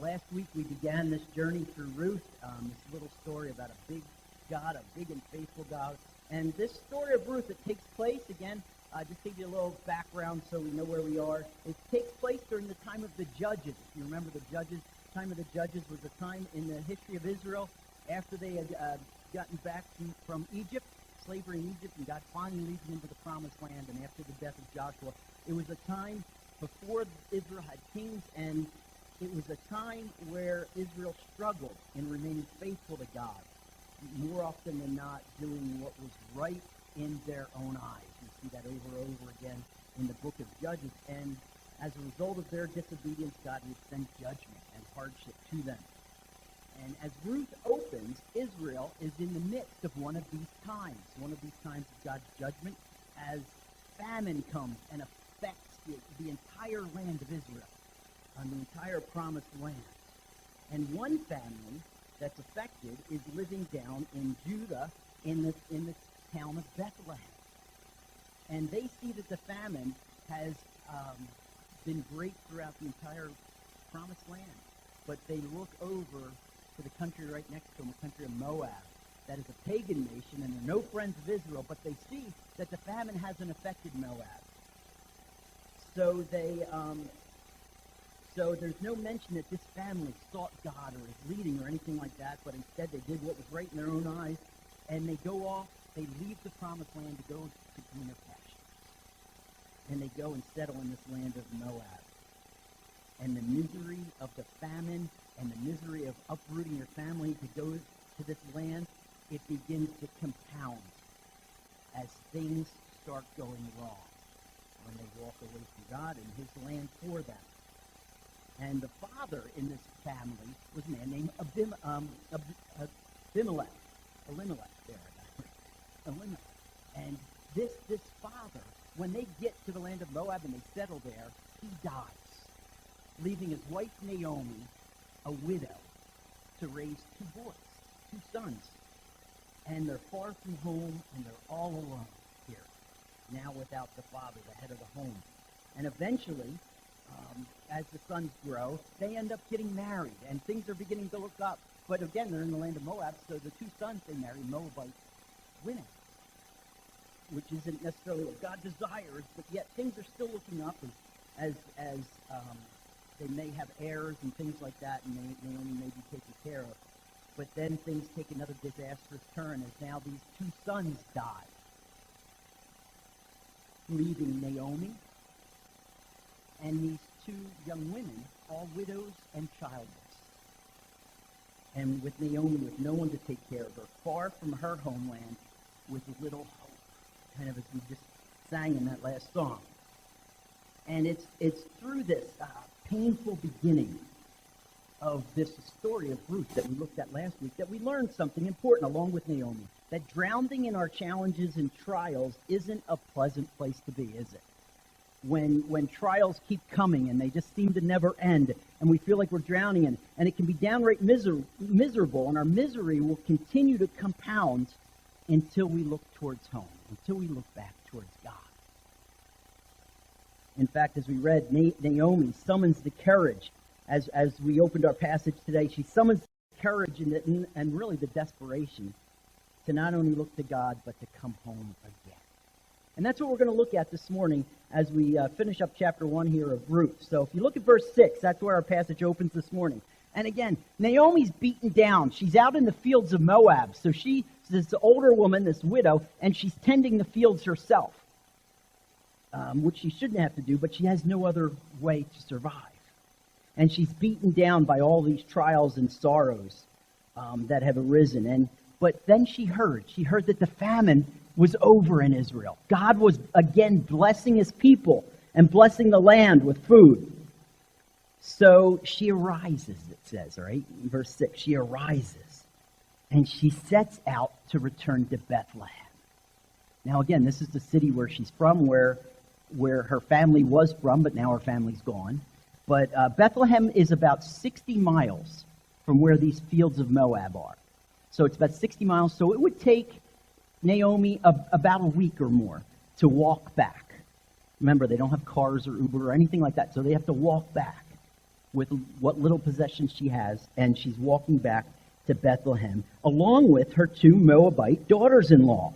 Last week we began this journey through Ruth, this little story about a big God, a big and faithful God. And this story of Ruth, it takes place, again, just to give you a little background so we know where we are. It takes place during the time of the Judges. If you remember the Judges, the time of the Judges was a time in the history of Israel after they had gotten back from Egypt, slavery in Egypt, and God finally leads them into the Promised Land. And after the death of Joshua, it was a time before Israel had kings, and it was a time where Israel struggled in remaining faithful to God, more often than not doing what was right in their own eyes. We see that over and over again in the book of Judges. And as a result of their disobedience, God would send judgment and hardship to them. And as Ruth opens, Israel is in the midst of one of these times of God's judgment, as famine comes and affects the entire land of Israel, on the entire Promised Land. And one family that's affected is living down in Judah in the town of Bethlehem. And they see that the famine has been great throughout the entire Promised Land. But they look over to the country right next to them, the country of Moab. That is a pagan nation, and they're no friends of Israel, but they see that the famine hasn't affected Moab. So So there's no mention that this family sought God or is leading or anything like that, but instead they did what was right in their own eyes, and they go off, they leave the Promised Land to go to greener pastures. And they go and settle in this land of Moab. And the misery of the famine and the misery of uprooting your family to go to this land, it begins to compound as things start going wrong when they walk away from God and his land for them. And the father in this family was a man named Elimelech. And this father, when they get to the land of Moab and they settle there, he dies, leaving his wife Naomi a widow to raise two boys, two sons. And they're far from home, and they're all alone here, now without the father, the head of the home. And eventually, as the sons grow, they end up getting married, and things are beginning to look up. But again, they're in the land of Moab, so the two sons they marry, Moabite women, which isn't necessarily what God desires, but yet things are still looking up as they may have heirs and things like that, and Naomi may be taken care of. But then things take another disastrous turn as now these two sons die, leaving Naomi and these two young women, all widows and childless. And with Naomi, with no one to take care of her, far from her homeland, with little hope, kind of as we just sang in that last song. And it's through this painful beginning of this story of Ruth that we looked at last week that we learned something important along with Naomi, that drowning in our challenges and trials isn't a pleasant place to be, is it? When trials keep coming and they just seem to never end, and we feel like we're drowning in it, and it can be downright miserable, and our misery will continue to compound until we look towards home, until we look back towards God. In fact, as we read, Naomi summons the courage. As we opened our passage today, she summons the courage and really the desperation to not only look to God, but to come home again. And that's what we're going to look at this morning as we finish up chapter 1 here of Ruth. So if you look at verse 6, that's where our passage opens this morning. And again, Naomi's beaten down. She's out in the fields of Moab. So she's this older woman, this widow, and she's tending the fields herself, which she shouldn't have to do, but she has no other way to survive. And she's beaten down by all these trials and sorrows that have arisen. But then she heard that the famine was over in Israel. God was again blessing his people and blessing the land with food. So she arises, it says, right? In verse 6, she arises and she sets out to return to Bethlehem. Now again, this is the city where she's from, where her family was from, but now her family's gone. But Bethlehem is about 60 miles from where these fields of Moab are. So it's about 60 miles. So it would take Naomi about a week or more to walk back. Remember, they don't have cars or Uber or anything like that, so they have to walk back. with what little possessions she has, and she's walking back to Bethlehem, along with her 2 Moabite daughters-in-law.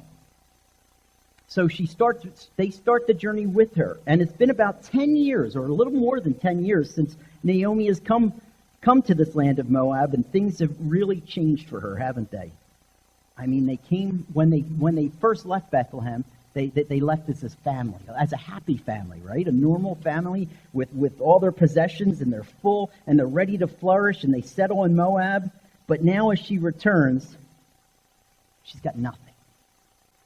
So they start the journey with her, and it's been about 10 years, or a little more than 10 years, since Naomi has come to this land of Moab, and things have really changed for her, haven't they? I mean, they came, when they first left Bethlehem, they left as this family, as a happy family, right? A normal family with all their possessions, and they're full, and they're ready to flourish, and they settle in Moab. But now as she returns, she's got nothing.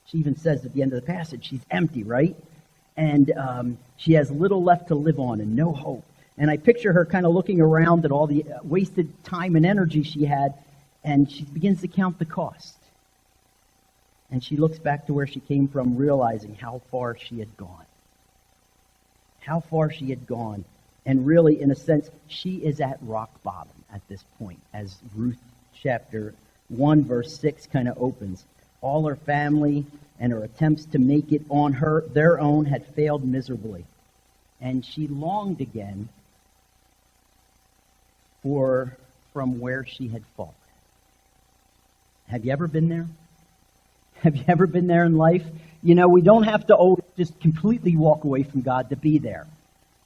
She even says at the end of the passage, she's empty, right? And she has little left to live on and no hope. And I picture her kind of looking around at all the wasted time and energy she had, and she begins to count the cost. And she looks back to where she came from, realizing how far she had gone. How far she had gone. And really, in a sense, she is at rock bottom at this point, as Ruth chapter 1, verse 6 kind of opens. All her family and her attempts to make it on their own had failed miserably. And she longed again from where she had fallen. Have you ever been there? Have you ever been there in life? You know, we don't have to always just completely walk away from God to be there.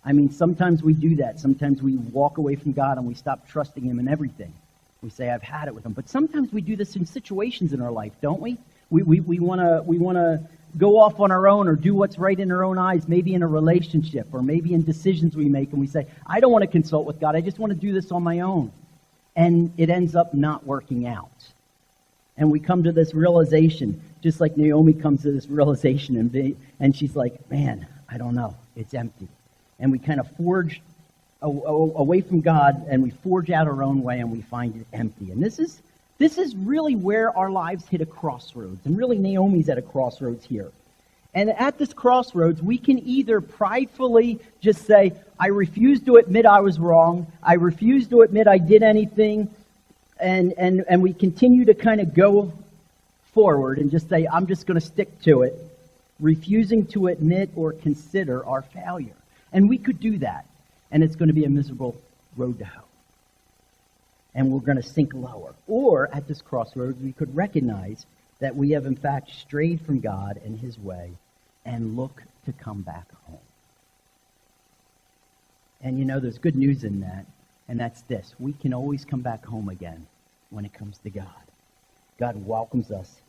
I mean, sometimes we do that. Sometimes we walk away from God and we stop trusting Him in everything. We say, I've had it with Him. But sometimes we do this in situations in our life, don't we? We want to go off on our own or do what's right in our own eyes, maybe in a relationship or maybe in decisions we make. And we say, I don't want to consult with God. I just want to do this on my own. And it ends up not working out. And we come to this realization, just like Naomi comes to this realization, and she's like, man, I don't know. It's empty. And we kind of forge away from God, and we forge out our own way, and we find it empty. And this is really where our lives hit a crossroads. And really, Naomi's at a crossroads here. And at this crossroads, we can either pridefully just say, I refuse to admit I was wrong. I refuse to admit I did anything. And we continue to kind of go forward and just say, I'm just going to stick to it, refusing to admit or consider our failure. And we could do that, and it's going to be a miserable road to hell. And we're going to sink lower. Or, at this crossroads, we could recognize that we have, in fact, strayed from God and His way and look to come back home. And you know, there's good news in that. And that's this. We can always come back home again when it comes to God. God welcomes us.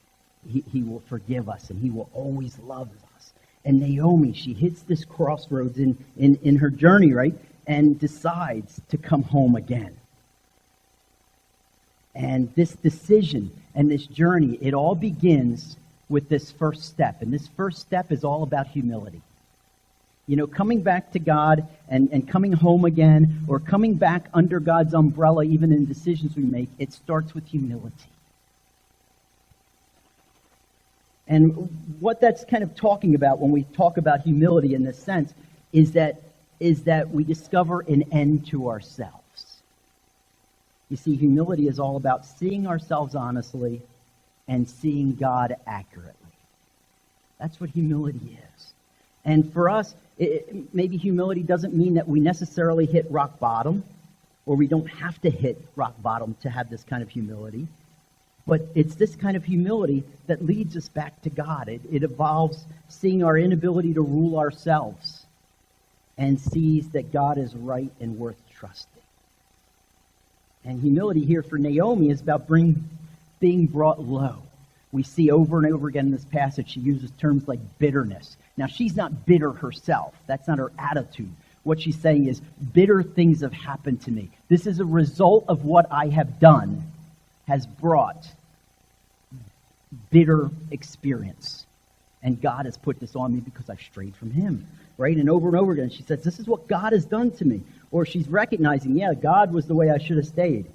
He will forgive us, and He will always love us. And Naomi, she hits this crossroads in her journey, right? And decides to come home again. And this decision and this journey, it all begins with this first step. And this first step is all about humility. You know, coming back to God and coming home again, or coming back under God's umbrella, even in decisions we make, it starts with humility. And what that's kind of talking about when we talk about humility in this sense is that we discover an end to ourselves. You see, humility is all about seeing ourselves honestly and seeing God accurately. That's what humility is. And for us, maybe humility doesn't mean that we necessarily hit rock bottom, or we don't have to hit rock bottom to have this kind of humility. But it's this kind of humility that leads us back to God. It involves seeing our inability to rule ourselves and sees that God is right and worth trusting. And humility here for Naomi is about being brought low. We see over and over again in this passage, she uses terms like bitterness. Now, she's not bitter herself. That's not her attitude. What she's saying is, bitter things have happened to me. This is a result of what I have done has brought bitter experience. And God has put this on me because I strayed from Him. Right? And over again, she says, this is what God has done to me. Or she's recognizing, yeah, God was the way I should have stayed.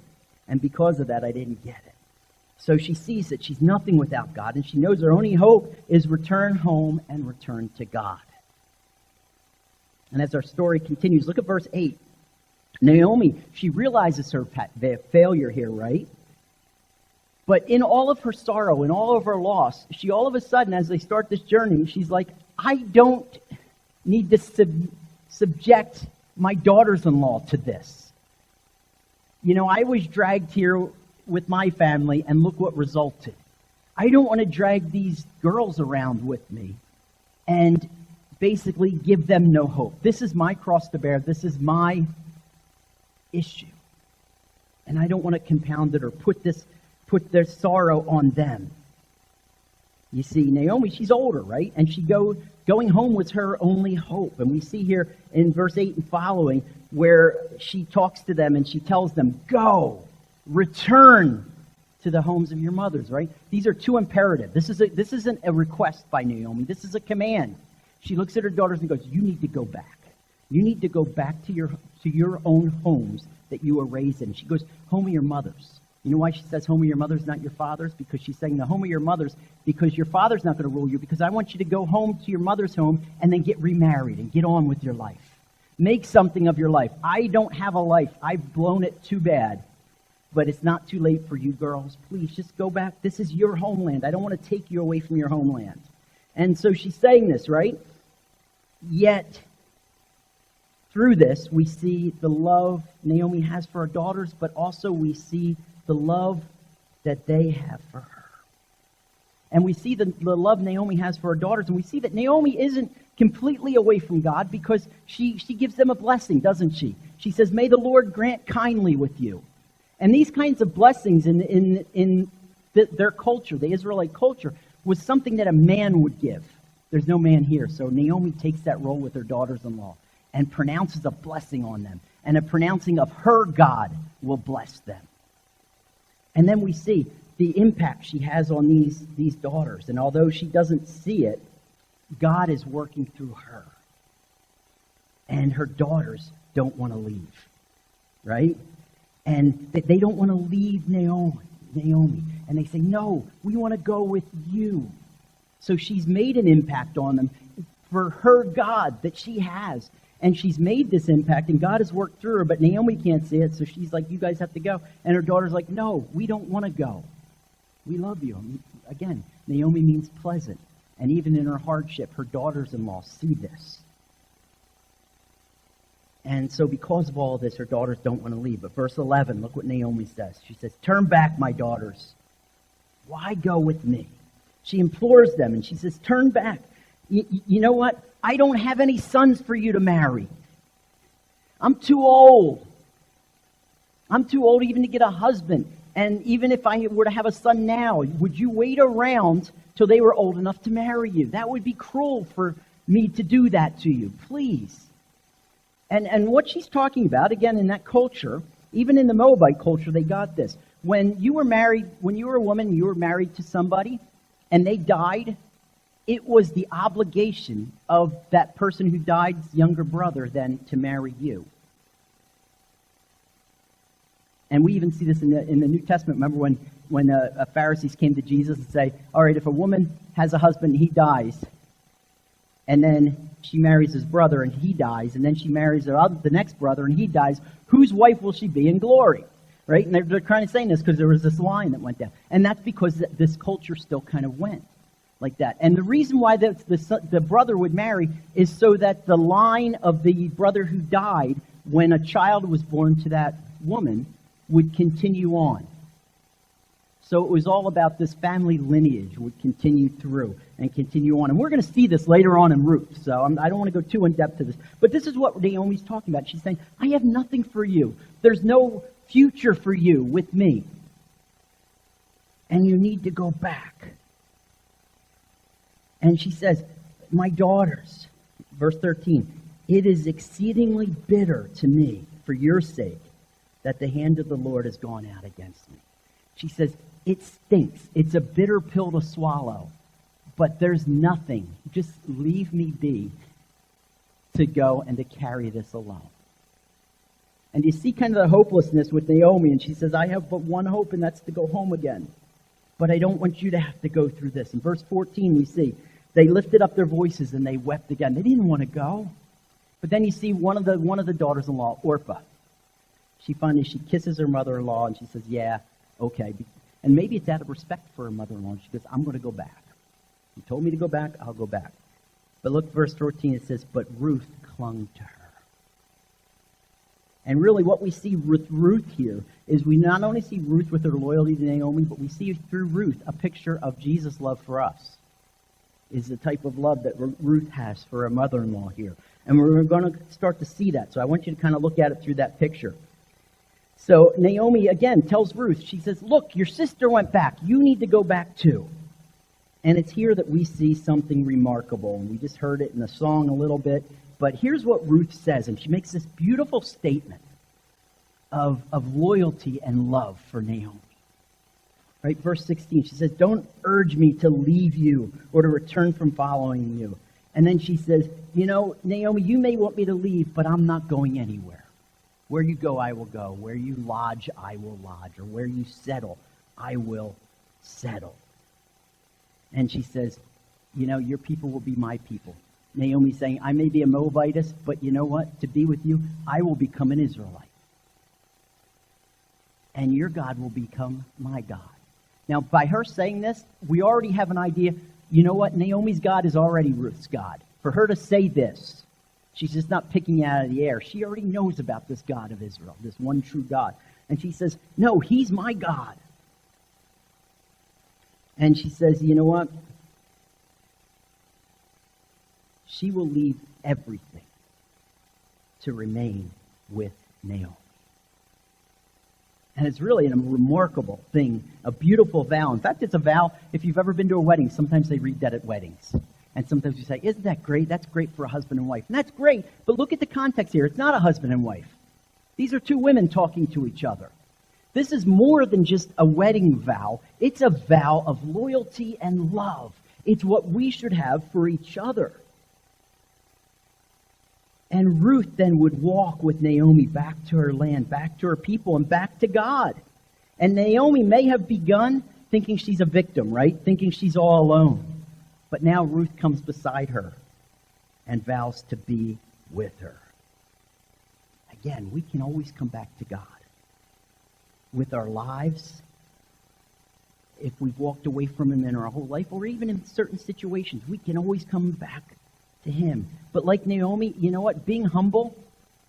And because of that, I didn't get it. So she sees that she's nothing without God, and she knows her only hope is return home and return to God. And as our story continues, look at verse 8. Naomi, she realizes her failure here, right? But in all of her sorrow, in all of her loss, she all of a sudden, as they start this journey, she's like, I don't need to subject my daughters-in-law to this. I was dragged here with my family, and look what resulted. I don't want to drag these girls around with me and basically give them no hope. This is my cross to bear. This is my issue. And I don't want to compound it or put their sorrow on them. You see, Naomi, she's older, right? And going home was her only hope. And we see here in verse 8 and following where she talks to them and she tells them, go, return to the homes of your mothers, right? These are two imperatives. This isn't a request by Naomi. This is a command. She looks at her daughters and goes, you need to go back. You need to go back to your own homes that you were raised in. She goes, home of your mothers. You know why she says home of your mothers, not your fathers? Because she's saying the home of your mothers, because your father's not going to rule you, because I want you to go home to your mother's home and then get remarried and get on with your life. Make something of your life. I don't have a life. I've blown it too bad. But it's not too late for you girls. Please, just go back. This is your homeland. I don't want to take you away from your homeland. And so she's saying this, right? Yet, through this, we see the love Naomi has for her daughters, but also we see the love that they have for her. And we see the love Naomi has for her daughters, and we see that Naomi isn't completely away from God because she gives them a blessing, doesn't she? She says, may the Lord grant kindly with you. And these kinds of blessings in their culture, the Israelite culture, was something that a man would give. There's no man here, so Naomi takes that role with her daughters-in-law and pronounces a blessing on them, and a pronouncing of her God will bless them. And then we see the impact she has on these daughters, and although she doesn't see it, God is working through her. And her daughters don't want to leave, right? And they don't want to leave Naomi. And they say, no, we want to go with you. So she's made an impact on them for her God that she has. And she's made this impact, and God has worked through her, but Naomi can't see it, so she's like, you guys have to go. And her daughter's like, no, we don't want to go. We love you. Again, Naomi means pleasant. And even in her hardship, her daughters-in-law see this. And so because of all of this, her daughters don't want to leave. But verse 11, look what Naomi says. She says, turn back, my daughters. Why go with me? She implores them, and she says, turn back. You know what? I don't have any sons for you to marry. I'm too old. I'm too old even to get a husband. And even if I were to have a son now, would you wait around till they were old enough to marry you? That would be cruel for me to do that to you. Please. And what she's talking about, again, in that culture, even in the Moabite culture, they got this. When you were a woman, you were married to somebody, and they died, it was the obligation of that person who died's younger brother then to marry you. And we even see this in the New Testament. Remember when Pharisees came to Jesus and say, all right, if a woman has a husband and he dies, and then she marries his brother and he dies, and then she marries the next brother and he dies, whose wife will she be in glory? Right? And they're kind of saying this because there was this line that went down. And that's because this culture still kind of went like that. And the reason why the brother would marry is so that the line of the brother who died when a child was born to that woman would continue on. So it was all about this family lineage would continue through and continue on. And we're going to see this later on in Ruth, so I don't want to go too in-depth to this. But this is what Naomi's talking about. She's saying, I have nothing for you. There's no future for you with me. And you need to go back. And she says, my daughters, verse 13, it is exceedingly bitter to me for your sake that the hand of the Lord has gone out against me. She says, it stinks. It's a bitter pill to swallow. But there's nothing. Just leave me be to go and to carry this alone. And you see kind of the hopelessness with Naomi. And she says, I have but one hope, and that's to go home again. But I don't want you to have to go through this. In verse 14, we see they lifted up their voices and they wept again. They didn't want to go. But then you see one of the daughters-in-law, Orpah. She kisses her mother-in-law and she says, yeah, okay. And maybe it's out of respect for her mother-in-law. She goes, I'm going to go back. You told me to go back, I'll go back. But look, verse 14, it says, but Ruth clung to her. And really what we see with Ruth here is we not only see Ruth with her loyalty to Naomi, but we see through Ruth a picture of Jesus' love for us. Is the type of love that Ruth has for her mother-in-law here. And we're going to start to see that. So I want you to kind of look at it through that picture. So Naomi, again, tells Ruth, she says, look, your sister went back. You need to go back too. And it's here that we see something remarkable. And we just heard it in the song a little bit. But here's what Ruth says. And she makes this beautiful statement of loyalty and love for Naomi. Right, verse 16, she says, don't urge me to leave you or to return from following you. And then she says, Naomi, you may want me to leave, but I'm not going anywhere. Where you go, I will go. Where you lodge, I will lodge. Or where you settle, I will settle. And she says, your people will be my people. Naomi's saying, I may be a Moabitess, but you know what? To be with you, I will become an Israelite. And your God will become my God. Now, by her saying this, we already have an idea. You know what? Naomi's God is already Ruth's God. For her to say this, she's just not picking it out of the air. She already knows about this God of Israel, this one true God. And she says, no, he's my God. And she says, you know what? She will leave everything to remain with Naomi. And it's really a remarkable thing, a beautiful vow. In fact, it's a vow, if you've ever been to a wedding, sometimes they read that at weddings. And sometimes you say, isn't that great? That's great for a husband and wife. And that's great, but look at the context here. It's not a husband and wife. These are two women talking to each other. This is more than just a wedding vow. It's a vow of loyalty and love. It's what we should have for each other. And Ruth then would walk with Naomi back to her land, back to her people, and back to God. And Naomi may have begun thinking she's a victim, right? Thinking she's all alone. But now Ruth comes beside her and vows to be with her. Again, we can always come back to God. With our lives, if we've walked away from Him in our whole life, or even in certain situations, we can always come back to Him. But like Naomi, you know what? Being humble,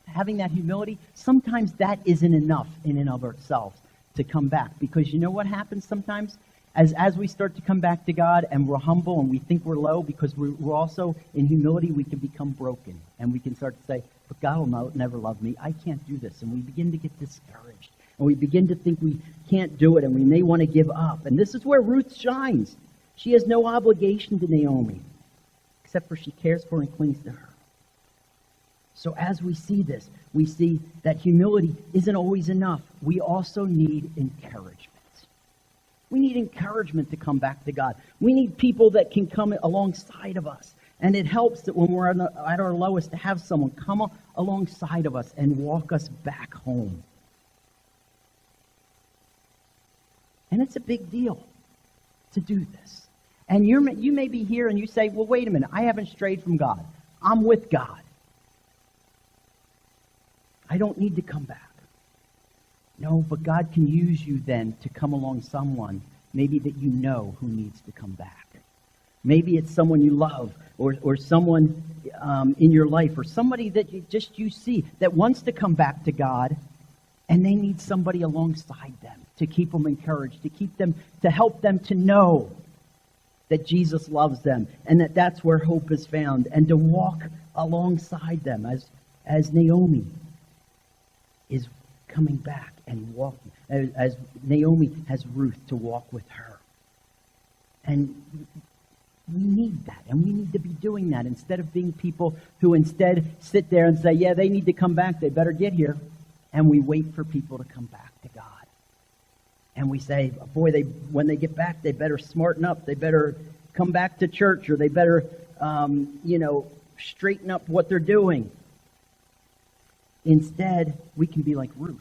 having that humility, sometimes that isn't enough in and of ourselves to come back. Because you know what happens sometimes? As we start to come back to God and we're humble and we think we're low, because we're also, in humility, we can become broken. And we can start to say, but God will never love me. I can't do this. And we begin to get discouraged. And we begin to think we can't do it and we may want to give up. And this is where Ruth shines. She has no obligation to Naomi, except for she cares for and clings to her. So as we see this, we see that humility isn't always enough. We also need encouragement. We need encouragement to come back to God. We need people that can come alongside of us. And it helps that when we're at our lowest to have someone come alongside of us and walk us back home. And it's a big deal to do this. And you may be here and you say, well, wait a minute, I haven't strayed from God. I'm with God. I don't need to come back. No, but God can use you then to come along someone, maybe that you know who needs to come back. Maybe it's someone you love, or someone in your life, or somebody that you see that wants to come back to God, and they need somebody alongside them to keep them encouraged, to help them to know that Jesus loves them, and that's where hope is found, and to walk alongside them as Naomi is coming back and walking, as Naomi has Ruth to walk with her. And we need that, and we need to be doing that instead of being people who instead sit there and say, yeah, they need to come back, they better get here, and we wait for people to come back to God. And we say, boy, when they get back, they better smarten up, they better come back to church, or they better, straighten up what they're doing. Instead, we can be like Ruth,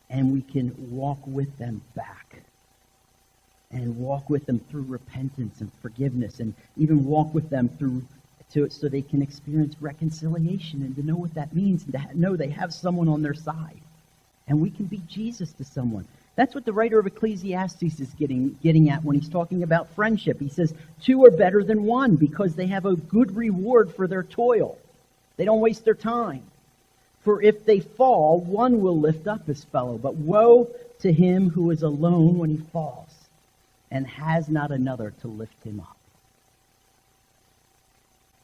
and we can walk with them back, and walk with them through repentance and forgiveness, and even walk with them so they can experience reconciliation and to know what that means, and to know they have someone on their side. And we can be Jesus to someone. That's what the writer of Ecclesiastes is getting at when he's talking about friendship. He says, two are better than one because they have a good reward for their toil. They don't waste their time. For if they fall, one will lift up his fellow. But woe to him who is alone when he falls and has not another to lift him up.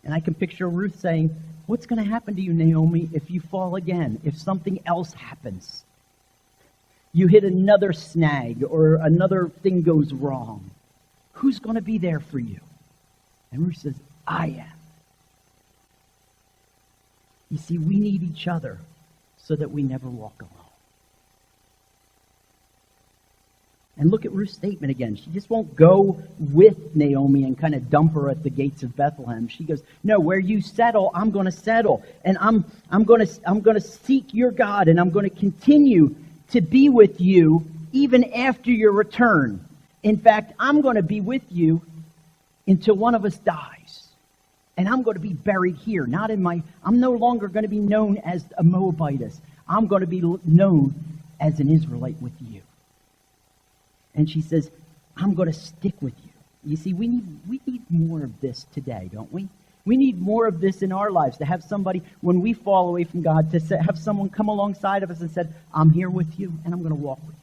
And I can picture Ruth saying, what's going to happen to you, Naomi, if you fall again, if something else happens? You hit another snag or another thing goes wrong. Who's going to be there for you? And Ruth says, I am. You see, we need each other so that we never walk alone. And look at Ruth's statement again. She just won't go with Naomi and kind of dump her at the gates of Bethlehem. She goes, no, where you settle, I'm going to settle. And I'm going to seek your God, and I'm going to continue to be with you even after your return. In fact, I'm going to be with you until one of us dies. And I'm going to be buried here, I'm no longer going to be known as a Moabitess. I'm going to be known as an Israelite with you. And she says, I'm going to stick with you. You see, we need more of this today, don't we? We need more of this in our lives, to have somebody, when we fall away from God, to have someone come alongside of us and said, I'm here with you, and I'm going to walk with you.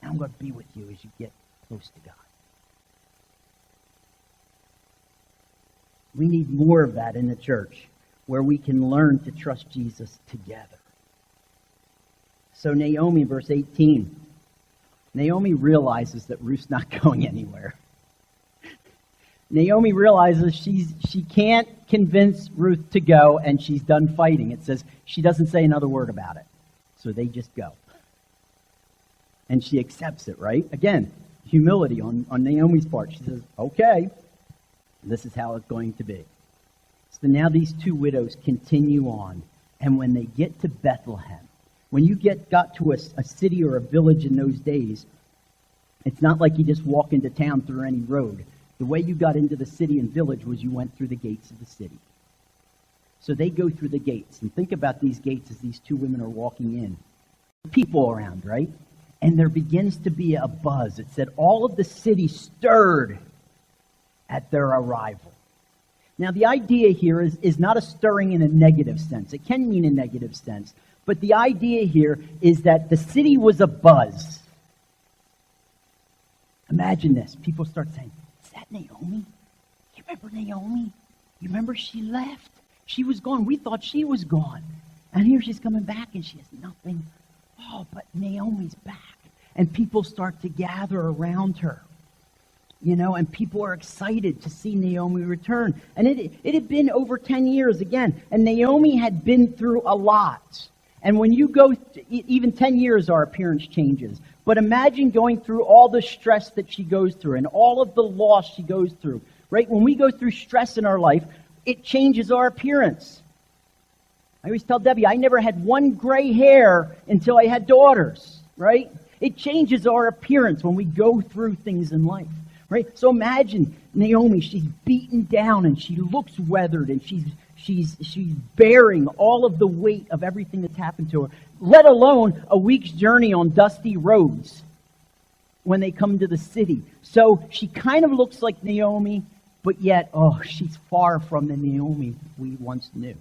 And I'm going to be with you as you get close to God. We need more of that in the church, where we can learn to trust Jesus together. So Naomi, verse 18. Naomi realizes that Ruth's not going anywhere. Naomi realizes she can't convince Ruth to go, and she's done fighting. It says she doesn't say another word about it. So they just go. And she accepts it, right? Again, humility on Naomi's part. She says, okay, this is how it's going to be. So now these two widows continue on. And when they get to Bethlehem, when you got to a city or a village in those days, it's not like you just walk into town through any road. The way you got into the city and village was you went through the gates of the city. So they go through the gates. And think about these gates as these two women are walking in. People around, right? And there begins to be a buzz. It said all of the city stirred at their arrival. Now the idea here is not a stirring in a negative sense. It can mean a negative sense. But the idea here is that the city was abuzz. Imagine this. People start saying, is that Naomi? You remember Naomi? You remember she left? She was gone. We thought she was gone. And here she's coming back and she has nothing. Oh, but Naomi's back. And people start to gather around her. You know, and people are excited to see Naomi return. And it had been over 10 years again. And Naomi had been through a lot. And when you go, even 10 years, our appearance changes. But imagine going through all the stress that she goes through and all of the loss she goes through, right? When we go through stress in our life, it changes our appearance. I always tell Debbie, I never had one gray hair until I had daughters, right? It changes our appearance when we go through things in life, right? So imagine Naomi, she's beaten down and she looks weathered and she's bearing all of the weight of everything that's happened to her, let alone a week's journey on dusty roads when they come to the city. So she kind of looks like Naomi, but yet, she's far from the Naomi we once knew.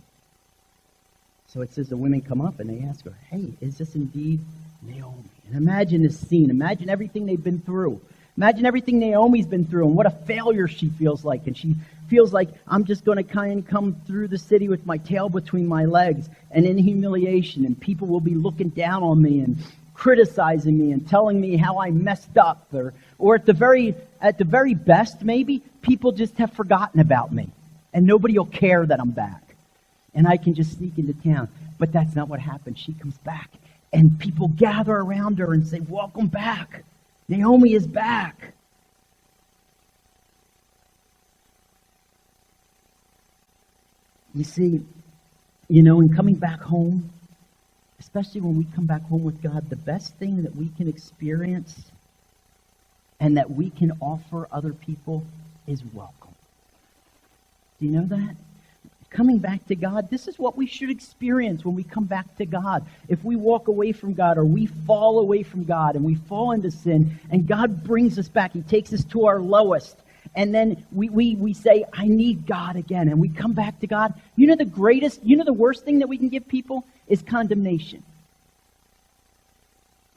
So it says the women come up and they ask her, hey, is this indeed Naomi? And imagine this scene. Imagine everything they've been through. Imagine everything Naomi's been through and what a failure she feels like. And she feels like, I'm just going to kind of come through the city with my tail between my legs and in humiliation. And people will be looking down on me and criticizing me and telling me how I messed up. Or at the very best, maybe, people just have forgotten about me. And nobody will care that I'm back. And I can just sneak into town. But that's not what happened. She comes back. And people gather around her and say, welcome back. Naomi is back. You see, in coming back home, especially when we come back home with God, the best thing that we can experience and that we can offer other people is welcome. Do you know that? Coming back to God, this is what we should experience when we come back to God. If we walk away from God or we fall away from God and we fall into sin and God brings us back, He takes us to our lowest And then we say, I need God again. And we come back to God. The worst thing that we can give people is condemnation.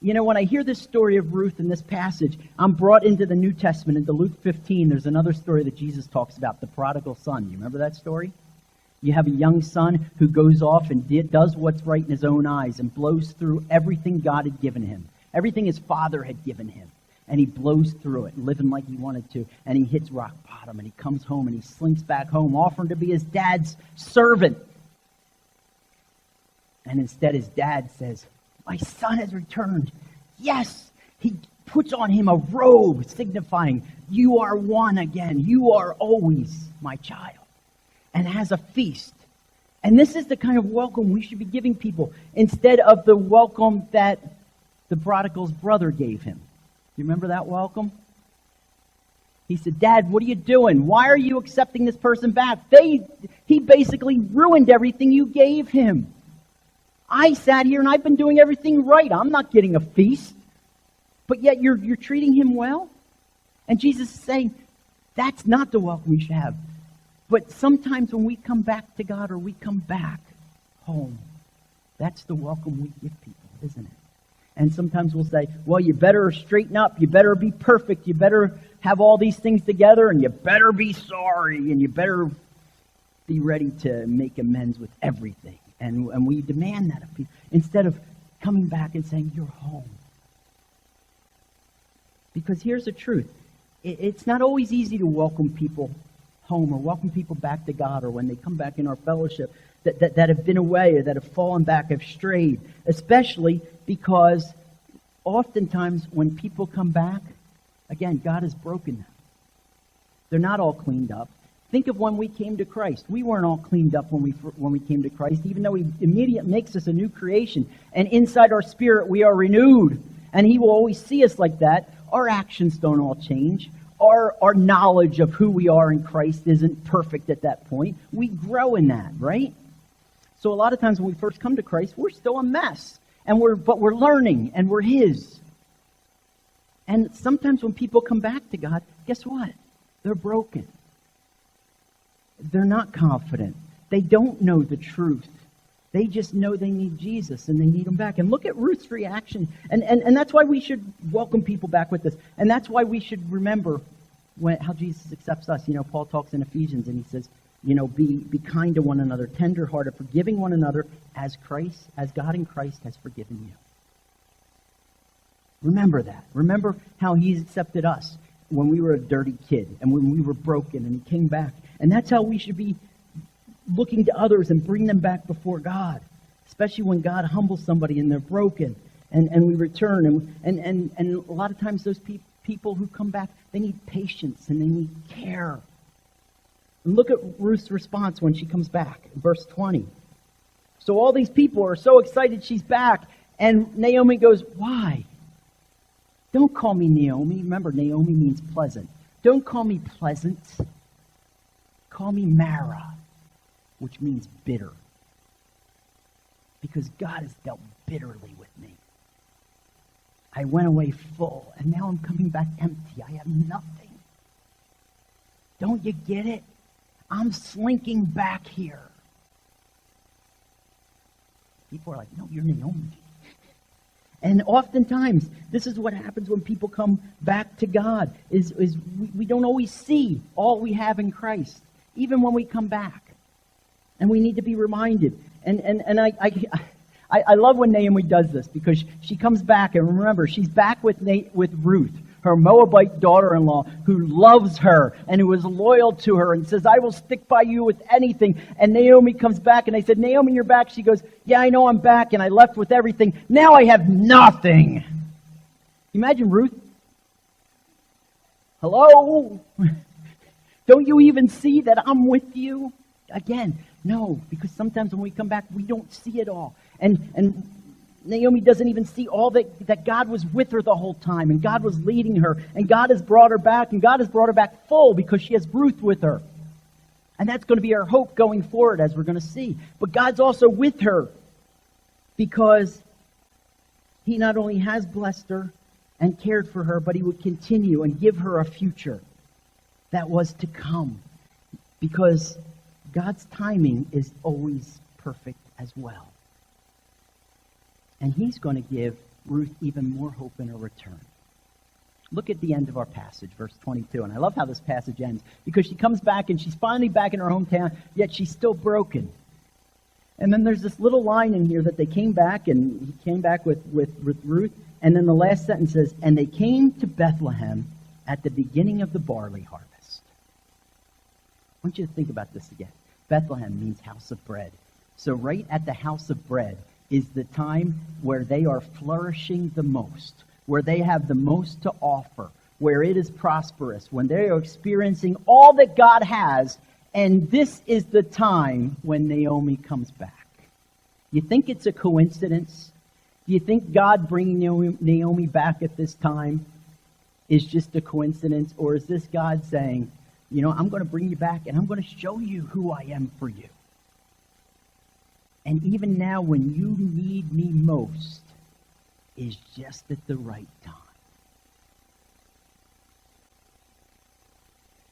When I hear this story of Ruth in this passage, I'm brought into the New Testament, into Luke 15. There's another story that Jesus talks about, the prodigal son. You remember that story? You have a young son who goes off and does what's right in his own eyes and blows through everything God had given him, everything his father had given him. And he blows through it, living like he wanted to. And he hits rock bottom, and he comes home, and he slinks back home, offering to be his dad's servant. And instead his dad says, my son has returned. Yes, he puts on him a robe signifying, you are one again. You are always my child. And has a feast. And this is the kind of welcome we should be giving people instead of the welcome that the prodigal's brother gave him. You remember that welcome? He said, Dad, what are you doing? Why are you accepting this person back? He basically ruined everything you gave him. I sat here and I've been doing everything right. I'm not getting a feast. But yet you're treating him well? And Jesus is saying, that's not the welcome we should have. But sometimes when we come back to God or we come back home, that's the welcome we give people, isn't it? And sometimes we'll say, well, you better straighten up, you better be perfect, you better have all these things together, and you better be sorry, and you better be ready to make amends with everything. And we demand that of people, instead of coming back and saying, you're home. Because here's the truth. It's not always easy to welcome people home or welcome people back to God, or when they come back in our fellowship that have been away or that have fallen back, have strayed, especially because oftentimes when people come back, again, God has broken them. They're not all cleaned up. Think of when we came to Christ. We weren't all cleaned up when we came to Christ, even though He immediately makes us a new creation. And inside our spirit, we are renewed. And He will always see us like that. Our actions don't all change. Our knowledge of who we are in Christ isn't perfect at that point. We grow in that, right? So a lot of times when we first come to Christ, we're still a mess. But we're learning, and we're His. And sometimes when people come back to God, guess what? They're broken. They're not confident. They don't know the truth. They just know they need Jesus, and they need Him back. And look at Ruth's reaction. And that's why we should welcome people back with this. And that's why we should remember how Jesus accepts us. Paul talks in Ephesians, and he says, be kind to one another, tender-hearted, forgiving one another as God in Christ has forgiven you. Remember that. Remember how He's accepted us when we were a dirty kid and when we were broken, and He came back. And that's how we should be looking to others and bring them back before God, especially when God humbles somebody and they're broken, and we return. And a lot of times those people who come back, they need patience and they need care. And look at Ruth's response when she comes back, verse 20. So all these people are so excited she's back, and Naomi goes, why? Don't call me Naomi. Remember, Naomi means pleasant. Don't call me pleasant. Call me Mara, which means bitter. Because God has dealt bitterly with me. I went away full, and now I'm coming back empty. I have nothing. Don't you get it? I'm slinking back here. People are like, no, you're Naomi. And oftentimes, this is what happens when people come back to God, is we don't always see all we have in Christ, even when we come back. And we need to be reminded. And I love when Naomi does this, because she comes back, and remember, she's back with Ruth, her Moabite daughter-in-law, who loves her and who is loyal to her and says, I will stick by you with anything. And Naomi comes back, and they said, Naomi, you're back. She goes, yeah, I know I'm back, and I left with everything. Now I have nothing. Imagine Ruth. Hello? Don't you even see that I'm with you? Again, no, because sometimes when we come back, we don't see it all. And Naomi doesn't even see all that God was with her the whole time, and God was leading her, and God has brought her back, and God has brought her back full because she has Ruth with her. And that's going to be our hope going forward, as we're going to see. But God's also with her because He not only has blessed her and cared for her, but He would continue and give her a future. that was to come, because God's timing is always perfect as well. And he's going to give Ruth even more hope in her return. Look at the end of our passage, verse 22. And I love how this passage ends, because she comes back and she's finally back in her hometown, yet she's still broken. And then there's this little line in here that they came back, and he came back with Ruth. And then the last sentence says, and they came to Bethlehem at the beginning of the barley harvest. I want you to think about this again. Bethlehem means house of bread. So right at the house of bread is the time where they are flourishing the most, where they have the most to offer, where it is prosperous, when they are experiencing all that God has. And this is the time when Naomi comes back. You think it's a coincidence? Do you think God bringing Naomi back at this time is just a coincidence? Or is this God saying, I'm going to bring you back and I'm going to show you who I am for you? And even now when you need me most is just at the right time.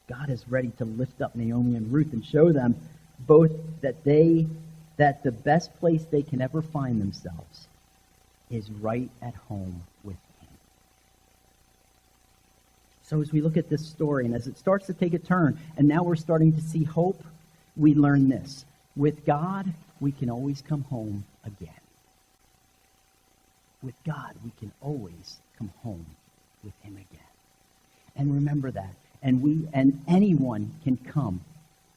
God is ready to lift up Naomi and Ruth and show them both that the best place they can ever find themselves is right at home with him. So as we look at this story, and as it starts to take a turn, and now we're starting to see hope, we learn this. With God, we can always come home again. With God, we can always come home with him again. And remember that. And anyone can come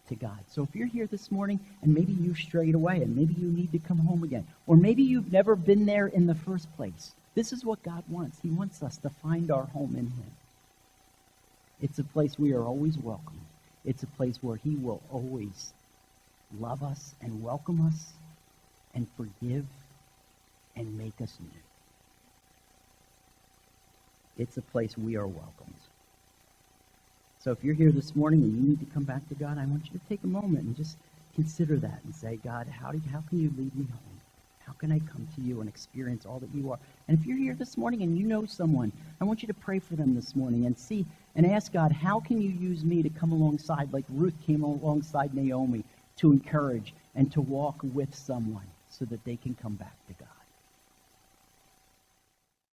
to God. So if you're here this morning and maybe you strayed away and maybe you need to come home again, or maybe you've never been there in the first place, this is what God wants. He wants us to find our home in him. It's a place we are always welcome. It's a place where he will always love us and welcome us and forgive and make us new. It's a place we are welcomed. So if you're here this morning and you need to come back to God, I want you to take a moment and just consider that and say, God, how can you lead me home? How can I come to you and experience all that you are? And if you're here this morning and you know someone, I want you to pray for them this morning and ask God, how can you use me to come alongside, like Ruth came alongside Naomi, to encourage and to walk with someone so that they can come back to God?